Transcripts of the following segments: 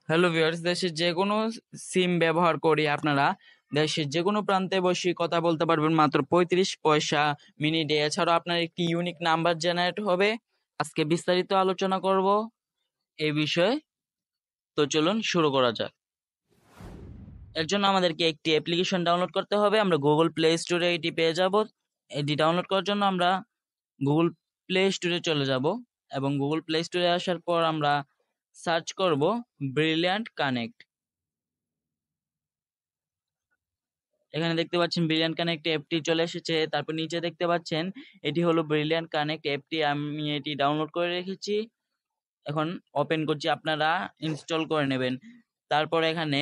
Hello viewers, দেশের যে কোনো সিম ব্যবহার করি আপনারা দেশের যে কোনো প্রান্তে বসে কথা বলতে পারবেন মাত্র 35 পয়সা মিনিটে। এছাড়াও আপনার একটি ইউনিক নাম্বার জেনারেট হবে। আজকে বিস্তারিত আলোচনা করব এই বিষয়ে। তো চলুন শুরু করা যাক। এর জন্য আমাদেরকে একটি অ্যাপ্লিকেশন ডাউনলোড করতে হবে। আমরা গুগল প্লে স্টোরে এটি পেয়ে যাব। এটি ডাউনলোড করার জন্য আমরা গুগল প্লে স্টোরে চলে যাব এবং গুগল প্লে স্টোরে আসার পর আমরা সার্চ করব ব্রিলিয়ান্ট কানেক্ট। এখানে দেখতে পাচ্ছেন ব্রিলিয়ান্ট কানেক্ট অ্যাপটি চলে এসেছে। তারপর নিচে দেখতে পাচ্ছেন এটি হলো ব্রিলিয়ান্ট কানেক্ট অ্যাপটি। আমি এটি ডাউনলোড করে রেখেছি, এখন ওপেন করছি। আপনারা ইনস্টল করে নেবেন। তারপর এখানে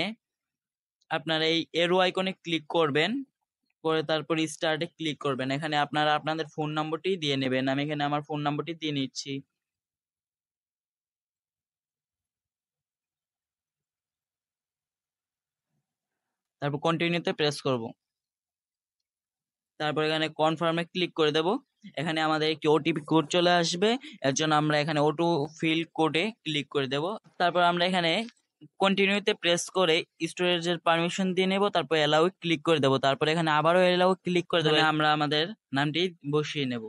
আপনারা এই এরো আইকনে ক্লিক করবেন, করে তারপর স্টার্টে ক্লিক করবেন। এখানে আপনারা আপনাদের ফোন নম্বরটি দিয়ে নেবেন। আমি এখানে আমার ফোন নম্বরটি দিয়ে নিচ্ছি। তারপর কন্টিনিউতে প্রেস করব। তারপর এখানে কনফার্মে ক্লিক করে দেব। এখানে আমাদের একটি ওটিপি কোড চলে আসবে, এর জন্য আমরা এখানে অটো ফিল কোডে ক্লিক করে দেব। তারপর আমরা এখানে কন্টিনিউতে প্রেস করে স্টোরেজের পারমিশন দিয়ে নেব। তারপর অ্যালাউ ক্লিক করে দেব। তারপর এখানে আবারও অ্যালাউ ক্লিক করে দেব। আমরা আমাদের নামটি বসিয়ে নেব।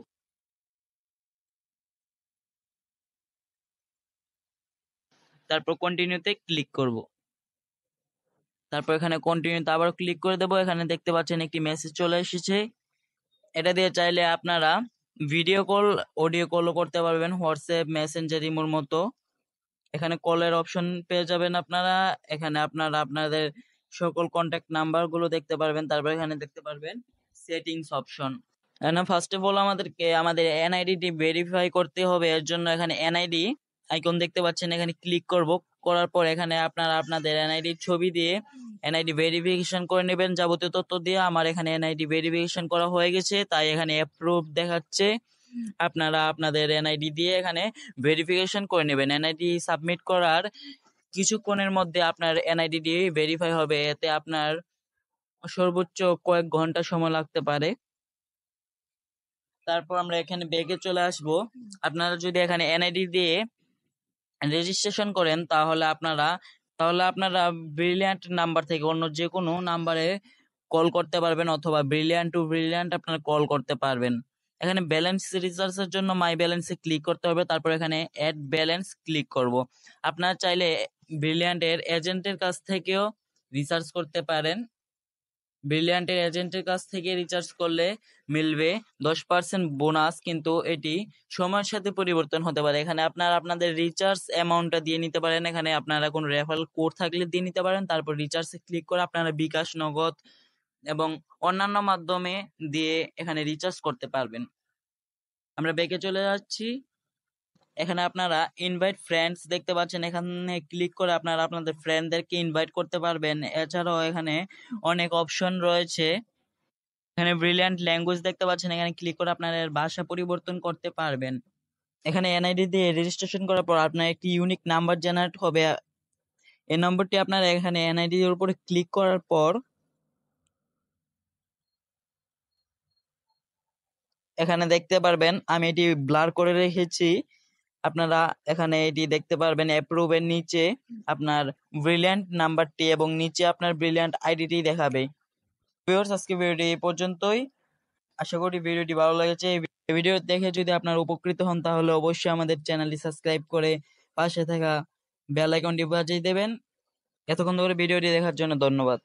তারপর কন্টিনিউতে ক্লিক করব। তারপর এখানে কন্টিনিউতে আবার ক্লিক করে দেব। এখানে দেখতে পাচ্ছেন একটি মেসেজ চলে এসেছে। এটা দিয়ে চাইলে আপনারা ভিডিও কল, অডিও কলও করতে পারবেন, হোয়াটসঅ্যাপ, মেসেঞ্জার, ইমোর মতো। এখানে কলের অপশন পেয়ে যাবেন আপনারা। এখানে আপনারা আপনাদের সকল কন্ট্যাক্ট নাম্বার গুলো দেখতে পারবেন। তারপর এখানে দেখতে পারবেন সেটিংস অপশন। এখানে ফার্স্ট অফ অল আমাদেরকে আমাদের এনআইডি ভেরিফাই করতে হবে। এর জন্য এখানে এনআইডি আইকন দেখতে পাচ্ছেন, এখানে ক্লিক করব। করার পর এখানে আপনারা আপনাদের এনআইডির ছবি দিয়ে এনআইডি ভেরিফিকেশন করে নেবেন যাবতীয় তথ্য দিয়ে। আমার এখানে এনআইডি ভেরিফিকেশন করা হয়ে গেছে, তাই এখানে অ্যাপ্রুভ দেখাচ্ছে। আপনারা আপনাদের এনআইডি দিয়ে এখানে ভেরিফিকেশন করে নেবেন। এনআইডি সাবমিট করার কিছুক্ষণের মধ্যে আপনার এনআইডি দিয়ে ভেরিফাই হবে। এতে আপনার সর্বোচ্চ কয়েক ঘন্টা সময় লাগতে পারে। তারপর আমরা এখানে ব্যাগে চলে আসব। আপনারা যদি এখানে এনআইডি দিয়ে রেজিস্ট্রেশন করেন তাহলে আপনারা ব্রিলিয়ান্ট নাম্বার থেকে অন্য যে কোনো নাম্বারে কল করতে পারবেন, অথবা ব্রিলিয়ান্ট টু ব্রিলিয়ান্ট আপনারা কল করতে পারবেন। এখানে ব্যালেন্স রিচার্জের জন্য মাই ব্যালেন্সে ক্লিক করতে হবে। তারপর এখানে অ্যাড ব্যালেন্স ক্লিক করব। আপনারা চাইলে ব্রিলিয়ান্টের এজেন্টের কাছ থেকেও রিচার্জ করতে পারেন। ব্রিলিয়ান্টের এজেন্টের কাছ থেকে রিচার্জ করলে মিলবে 10% বোনাস, কিন্তু এটি সময়ের সাথে পরিবর্তন হতে পারে। এখানে আপনারা আপনাদের রিচার্জ অ্যামাউন্টটা দিয়ে নিতে পারেন। এখানে আপনারা কোনো রেফারেল কোড থাকলে দিয়ে নিতে পারেন। তারপর রিচার্জে ক্লিক করে আপনারা বিকাশ, নগদ এবং অন্যান্য মাধ্যমে দিয়ে এখানে রিচার্জ করতে পারবেন। আমরা ব্যাকে চলে যাচ্ছি। এখানে আপনারা ইনভাইট ফ্রেন্ডস দেখতে পাচ্ছেন, এখানে ক্লিক করে আপনারা আপনাদের ফ্রেন্ডদেরকে ইনভাইট করতে পারবেন। এছাড়াও এখানে অনেক অপশন রয়েছে। এখানে ব্রিলিয়ান্ট ল্যাঙ্গুয়েজ দেখতে পাচ্ছেন, এখানে ক্লিক করে আপনারা এর ভাষা পরিবর্তন করতে পারবেন। এখানে এনআইডি দিয়ে রেজিস্ট্রেশন করার পর আপনার একটি ইউনিক নাম্বার জেনারেট হবে। এই নম্বরটি আপনারা এখানে এনআইডি এর উপরে ক্লিক করার পর এখানে দেখতে পারবেন, আমি এটি ব্লার করে রেখেছি। আপনারা এখানে এটি দেখতে পারবেন অ্যাপ্রুভ এর নিচে আপনার ব্রিলিয়ান্ট নাম্বারটি এবং নিচে আপনার ব্রিলিয়ান্ট আইডিটি দেখাবে। ভিউয়ার্স, আজকে ভিডিওটি এই পর্যন্তই। আশা করি ভিডিওটি ভালো লেগেছে। এই ভিডিও দেখে যদি আপনারা উপকৃত হন তাহলে অবশ্যই আমাদের চ্যানেলটি সাবস্ক্রাইব করে পাশে থাকা বেল আইকনটি বাজিয়ে দেবেন। এতক্ষণ ধরে ভিডিওটি দেখার জন্য ধন্যবাদ।